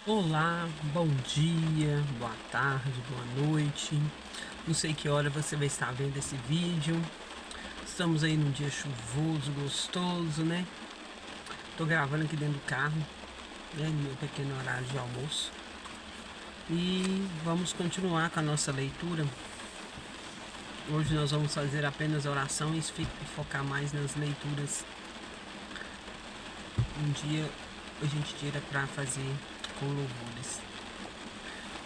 Olá, bom dia, boa tarde, boa noite. Não sei que hora você vai estar vendo esse vídeo. Estamos aí num dia chuvoso, gostoso, né? Tô gravando aqui dentro do carro, né? No meu pequeno horário de almoço. E vamos continuar com a nossa leitura. Hoje nós vamos fazer apenas oração e focar mais nas leituras. Um dia a gente tira para fazer com louvores.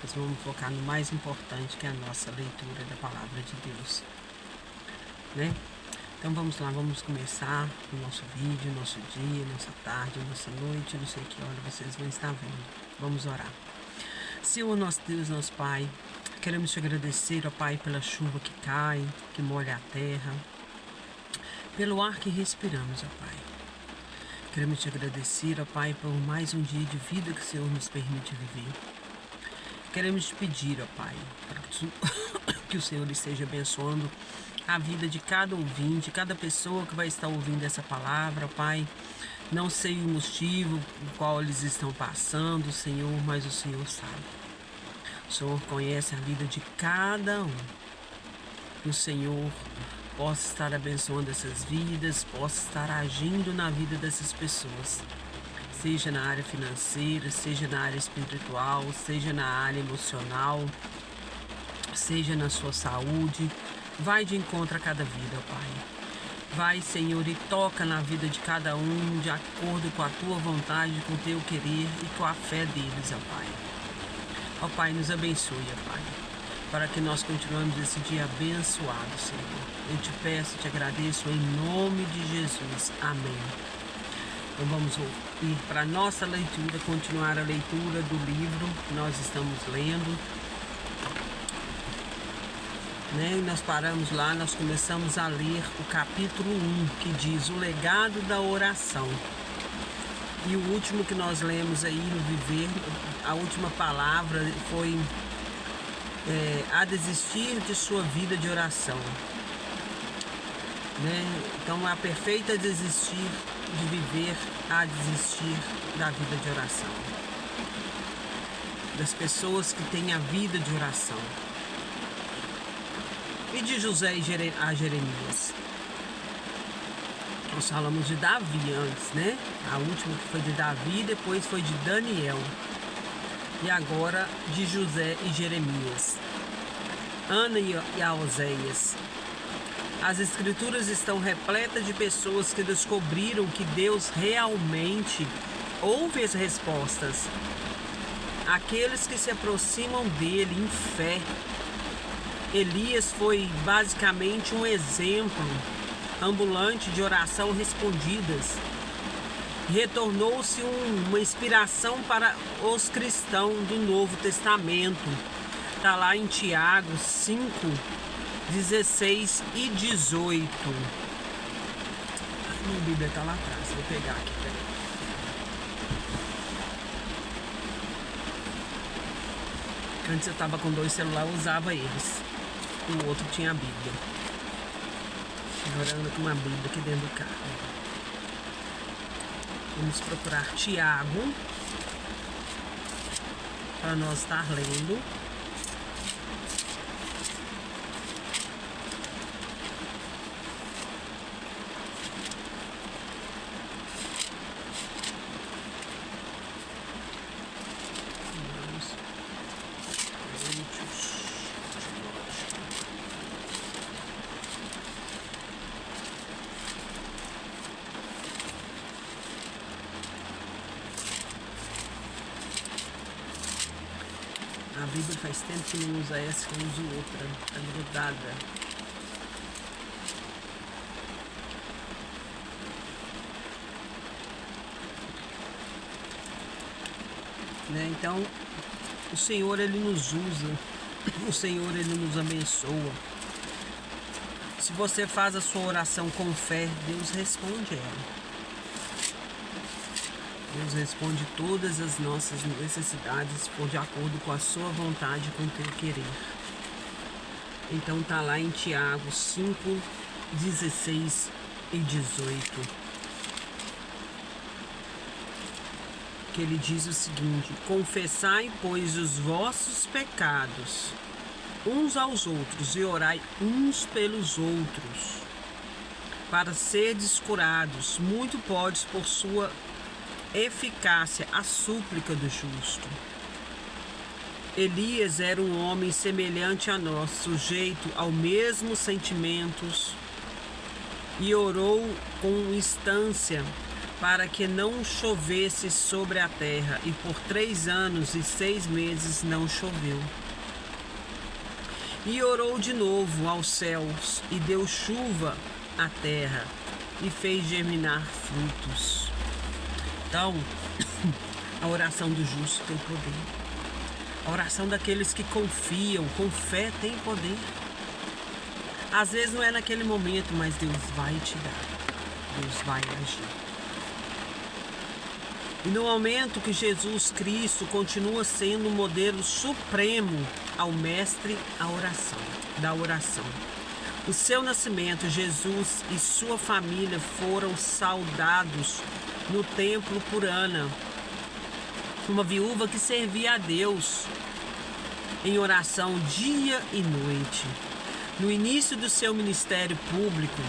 Nós vamos focar no mais importante, que é a nossa leitura da palavra de Deus, né? Então vamos lá, vamos começar o nosso vídeo, nosso dia, nossa tarde, nossa noite, não sei que hora vocês vão estar vendo. Vamos orar. Senhor nosso Deus, nosso Pai, queremos te agradecer, ó Pai, pela chuva que cai, que molha a terra, pelo ar que respiramos, ó Pai. Queremos te agradecer, ó Pai, por mais um dia de vida que o Senhor nos permite viver. Queremos te pedir, ó Pai, para que o Senhor esteja abençoando a vida de cada ouvinte, cada pessoa que vai estar ouvindo essa palavra, ó Pai. Não sei o motivo o qual eles estão passando, Senhor, mas o Senhor sabe. O Senhor conhece a vida de cada um. Que o Senhor possa estar abençoando essas vidas, possa estar agindo na vida dessas pessoas. Seja na área financeira, seja na área espiritual, seja na área emocional, seja na sua saúde. Vai de encontro a cada vida, ó Pai. Vai, Senhor, e toca na vida de cada um de acordo com a tua vontade, com o teu querer e com a fé deles, ó Pai. Ó Pai, nos abençoe, ó Pai, para que nós continuemos esse dia abençoado, Senhor. Eu te peço, te agradeço em nome de Jesus. Amém. Então vamos ir para a nossa leitura, continuar a leitura do livro que nós estamos lendo. Né? Nós paramos lá, nós começamos a ler o capítulo 1, que diz o legado da oração. E o último que nós lemos aí no Viver, a última palavra foi a desistir de sua vida de oração. Né? Então a perfeita desistir de viver a desistir da vida de oração. Das pessoas que têm a vida de oração. E de José a Jeremias. Nós falamos de Davi antes, né? A última que foi de Davi, depois foi de Daniel. E agora de José e Jeremias. Ana e Oséias. As escrituras estão repletas de pessoas que descobriram que Deus realmente ouve as respostas. Aqueles que se aproximam dele em fé. Elias foi basicamente um exemplo ambulante de oração respondidas. Retornou-se uma inspiração para os cristãos do Novo Testamento. Está lá em Tiago 5, 16 e 18. A minha Bíblia está lá atrás, vou pegar aqui, peraí. Antes eu estava com 2 celulares, eu usava eles. O outro tinha a Bíblia. Agora eu ando com uma Bíblia aqui dentro do carro. Vamos procurar Tiago para nós estar lendo. A Bíblia faz tempo que não usa essa, que eu uso outra, tá grudada. Né? Então, o Senhor, Ele nos usa, o Senhor, Ele nos abençoa. Se você faz a sua oração com fé, Deus responde ela. Deus responde todas as nossas necessidades por de acordo com a sua vontade, com o teu querer. Então tá lá em Tiago 5, 16 e 18. que ele diz o seguinte: confessai, pois, os vossos pecados uns aos outros e orai uns pelos outros, para serdes curados. Muito podes por sua eficácia a súplica do justo. Elias era um homem semelhante a nós, sujeito aos mesmos sentimentos, e orou com instância para que não chovesse sobre a terra, e por 3 anos e 6 meses não choveu. E orou de novo aos céus, e deu chuva à terra, e fez germinar frutos. Então, a oração do justo tem poder. A oração daqueles que confiam, com fé, tem poder. Às vezes não é naquele momento, mas Deus vai te dar. Deus vai agir. E no momento que Jesus Cristo continua sendo o modelo supremo ao mestre da oração. O seu nascimento, Jesus e sua família foram saudados no templo por Ana, uma viúva que servia a Deus em oração dia e noite. No início do seu ministério público,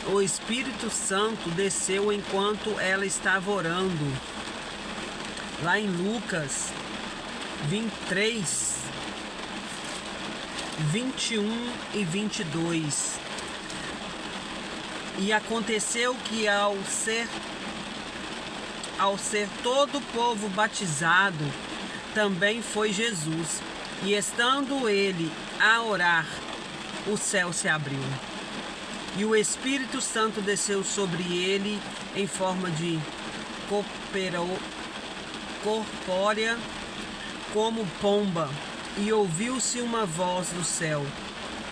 o Espírito Santo desceu enquanto ela estava orando. Lá em Lucas 23, 21 e 22. E aconteceu que ao ser todo o povo batizado, também foi Jesus. E estando ele a orar, o céu se abriu. E o Espírito Santo desceu sobre ele em forma de corpórea, como pomba. E ouviu-se uma voz do céu: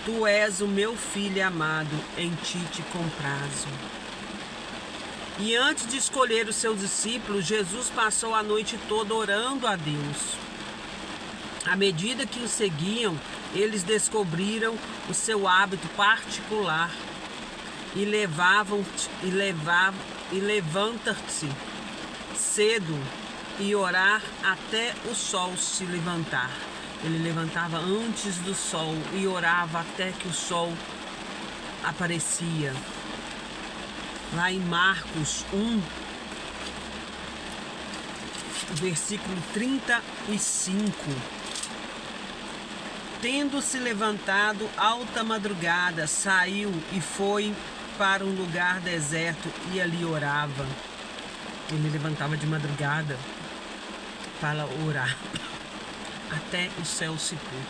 Tu és o meu filho amado, em ti te comprazo. E antes de escolher os seus discípulos, Jesus passou a noite toda orando a Deus. À medida que o seguiam, eles descobriram o seu hábito particular e levantar-se cedo e orar até o sol se levantar. Ele levantava antes do sol e orava até que o sol aparecia. Lá em Marcos 1, versículo 35. Tendo se levantado alta madrugada, saiu e foi para um lugar deserto e ali orava. Ele levantava de madrugada para orar até o céu se pôr.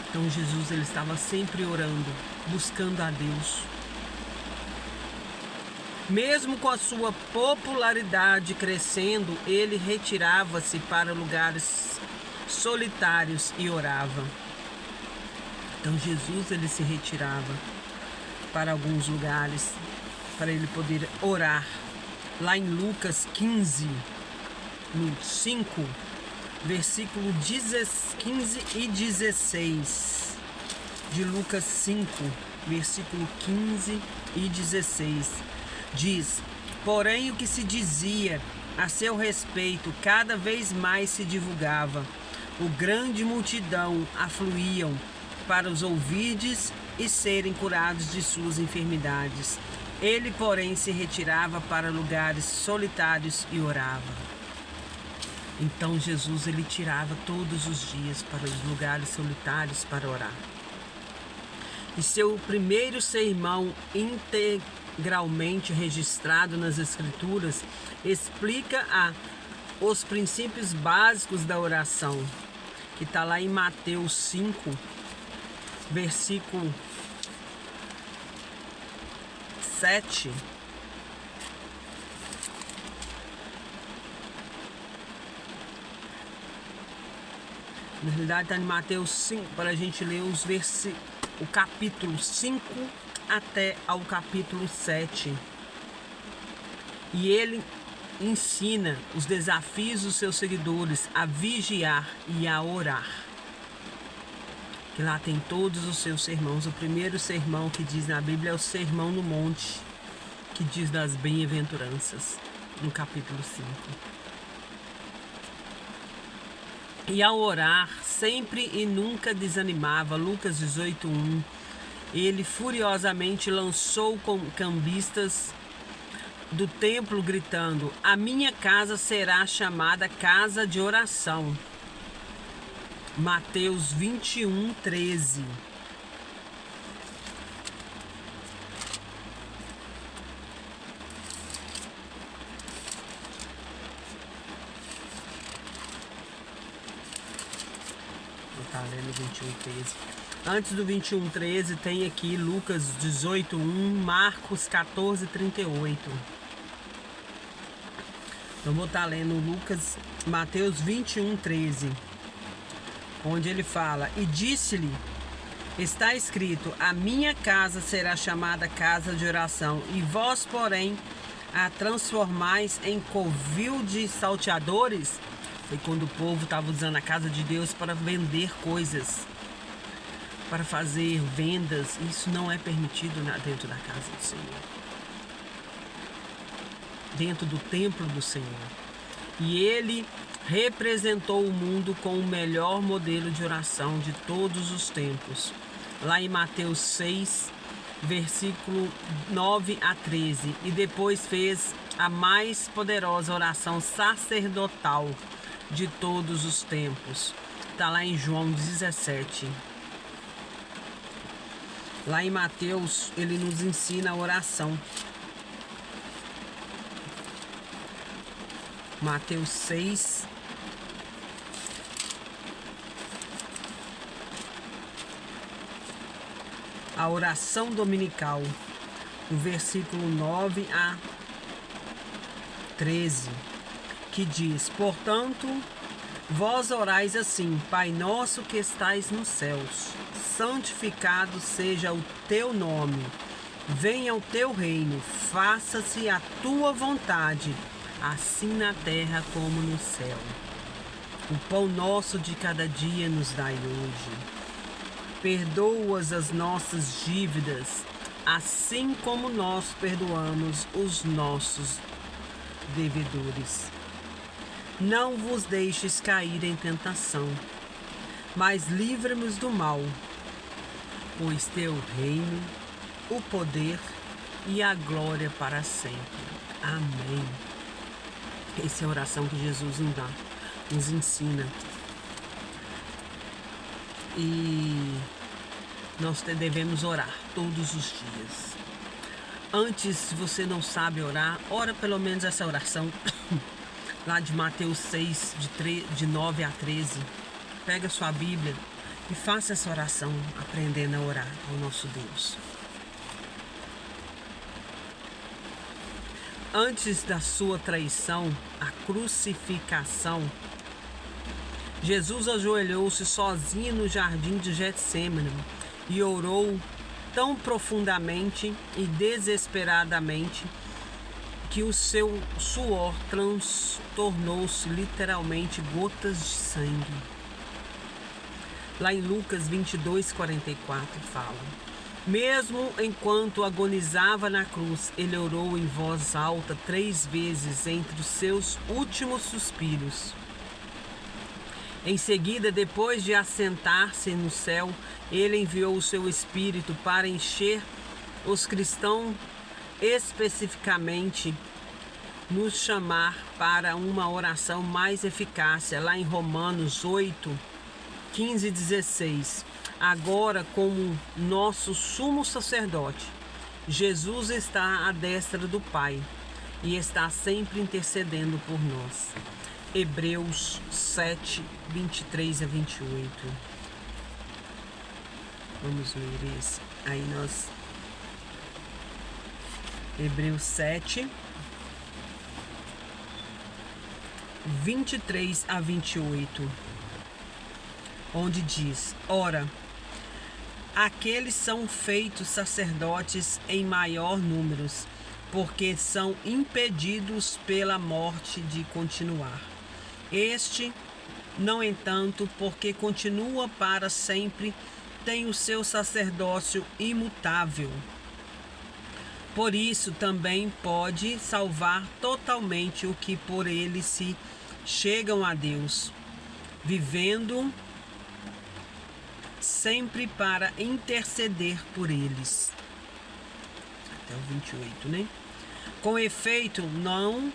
Então Jesus, ele estava sempre orando, buscando a Deus. Mesmo com a sua popularidade crescendo, ele retirava-se para lugares solitários e orava. Então Jesus, ele se retirava para alguns lugares para ele poder orar. Lá em Lucas 15, no 5, versículo 15 e 16. De Lucas 5, versículo 15 e 16. Diz: porém o que se dizia a seu respeito cada vez mais se divulgava. O grande multidão afluíam para os ouvides e serem curados de suas enfermidades. Ele, porém, se retirava para lugares solitários e orava. Então Jesus, ele tirava todos os dias para os lugares solitários para orar. E seu primeiro sermão integralmente registrado nas Escrituras explica os princípios básicos da oração, que está lá em Mateus 5, versículo 7. Na realidade está em Mateus 5, para a gente ler o capítulo 5 até ao capítulo 7. E ele ensina os desafios dos seus seguidores a vigiar e a orar. Que lá tem todos os seus sermões. O primeiro sermão que diz na Bíblia é o Sermão no Monte, que diz das bem-aventuranças. no capítulo 5. E ao orar, sempre e nunca desanimava. Lucas 18:1. Ele furiosamente lançou cambistas do templo, gritando: a minha casa será chamada casa de oração. Mateus 21:13. Tá lendo 21:13. Antes do 21:13 tem aqui Lucas 18:1, Marcos 14:38. Então vou estar lendo Mateus 21:13, onde ele fala: e disse-lhe, está escrito, a minha casa será chamada casa de oração, e vós, porém, a transformais em covil de salteadores. Foi quando o povo estava usando a casa de Deus para vender coisas, para fazer vendas. Isso não é permitido dentro da casa do Senhor, dentro do templo do Senhor. E ele representou o mundo com o melhor modelo de oração de todos os tempos. Lá em Mateus 6, versículo 9-13. E depois fez a mais poderosa oração sacerdotal de todos os tempos. Está lá em João 17. Lá em Mateus, ele nos ensina a oração. Mateus 6. A oração dominical, do versículo 9-13, que diz: portanto, vós orais assim: Pai nosso que estais nos céus, santificado seja o teu nome, venha o teu reino, faça-se a tua vontade, assim na terra como no céu. O pão nosso de cada dia nos dai hoje. Perdoa-as as nossas dívidas, assim como nós perdoamos os nossos devedores. Não vos deixes cair em tentação, mas livra-nos do mal, pois teu reino, o poder e a glória para sempre. Amém. Essa é a oração que Jesus nos ensina. E nós devemos orar todos os dias. Antes, se você não sabe orar, ora pelo menos essa oração lá de Mateus 6, de 9-13. Pega sua Bíblia e faça essa oração, aprendendo a orar ao nosso Deus. Antes da sua traição, a crucificação, Jesus ajoelhou-se sozinho no jardim de Getsêmani e orou tão profundamente e desesperadamente que o seu suor tornou-se literalmente gotas de sangue. Lá em Lucas 22:44 fala: mesmo enquanto agonizava na cruz, ele orou em voz alta 3 vezes entre os seus últimos suspiros. Em seguida, depois de assentar-se no céu, ele enviou o seu Espírito para encher os cristãos, especificamente nos chamar para uma oração mais eficaz. Lá em Romanos 8:15-16. Agora, como nosso sumo sacerdote, Jesus está à destra do Pai e está sempre intercedendo por nós. Hebreus 7:23-28. Vamos ler esse. Aí nós... Hebreus 7:23-28. Onde diz: ora, aqueles são feitos sacerdotes em maior número, porque são impedidos pela morte de continuar. Este, no entanto, porque continua para sempre, tem o seu sacerdócio imutável. Por isso também pode salvar totalmente o que por ele se chegam a Deus, vivendo sempre para interceder por eles. Até o 28, né? Com efeito, não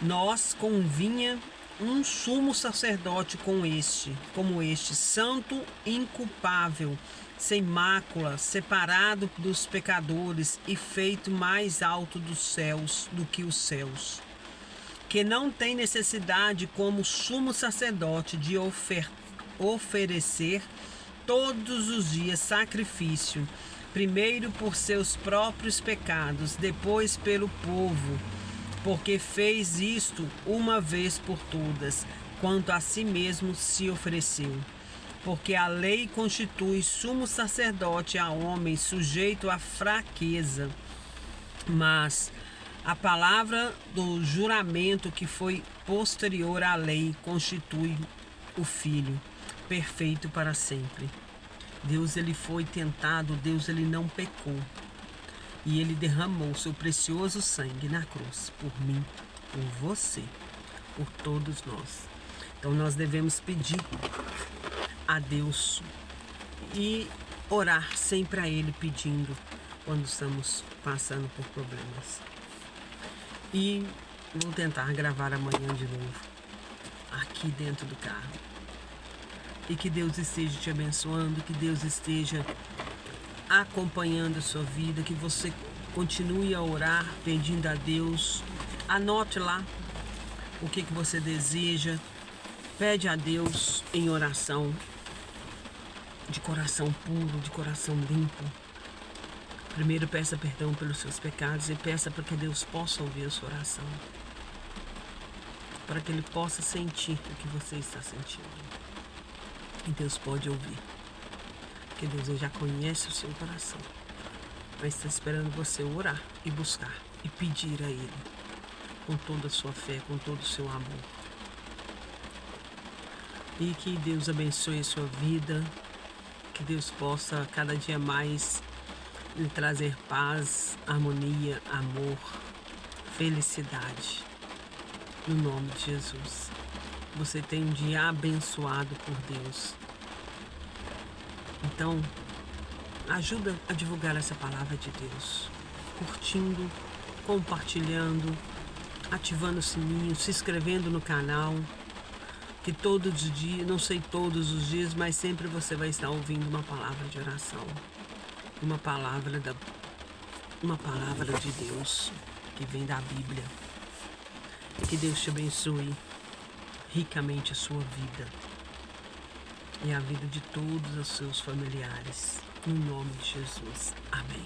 nós convinha um sumo sacerdote como este, santo, inculpável, sem mácula, separado dos pecadores e feito mais alto dos céus do que os céus, que não tem necessidade como sumo sacerdote de oferecer todos os dias sacrifício, primeiro por seus próprios pecados, depois pelo povo, porque fez isto uma vez por todas, quanto a si mesmo se ofereceu. Porque a lei constitui sumo sacerdote a homem sujeito à fraqueza, mas a palavra do juramento que foi posterior à lei constitui o Filho, perfeito para sempre. Deus, ele foi tentado, Deus, ele não pecou. E ele derramou seu precioso sangue na cruz, por mim, por você, por todos nós. Então nós devemos pedir a Deus e orar sempre a Ele pedindo quando estamos passando por problemas. E vou tentar gravar amanhã de novo, aqui dentro do carro. E que Deus esteja te abençoando, que Deus esteja acompanhando a sua vida, que você continue a orar, pedindo a Deus. Anote lá o que você deseja, pede a Deus em oração, de coração puro, de coração limpo. Primeiro peça perdão pelos seus pecados e peça para que Deus possa ouvir a sua oração, para que Ele possa sentir o que você está sentindo. E Deus pode ouvir, porque Deus já conhece o seu coração, mas está esperando você orar e buscar e pedir a Ele com toda a sua fé, com todo o seu amor. E que Deus abençoe a sua vida, que Deus possa cada dia mais lhe trazer paz, harmonia, amor, felicidade. No nome de Jesus. Você tem um dia abençoado por Deus. Então, ajuda a divulgar essa palavra de Deus, curtindo, compartilhando, ativando o sininho, se inscrevendo no canal, que todos os dias, não sei todos os dias, mas sempre você vai estar ouvindo uma palavra de oração, uma palavra de Deus que vem da Bíblia. E que Deus te abençoe ricamente a sua vida e a vida de todos os seus familiares. No nome de Jesus. Amém.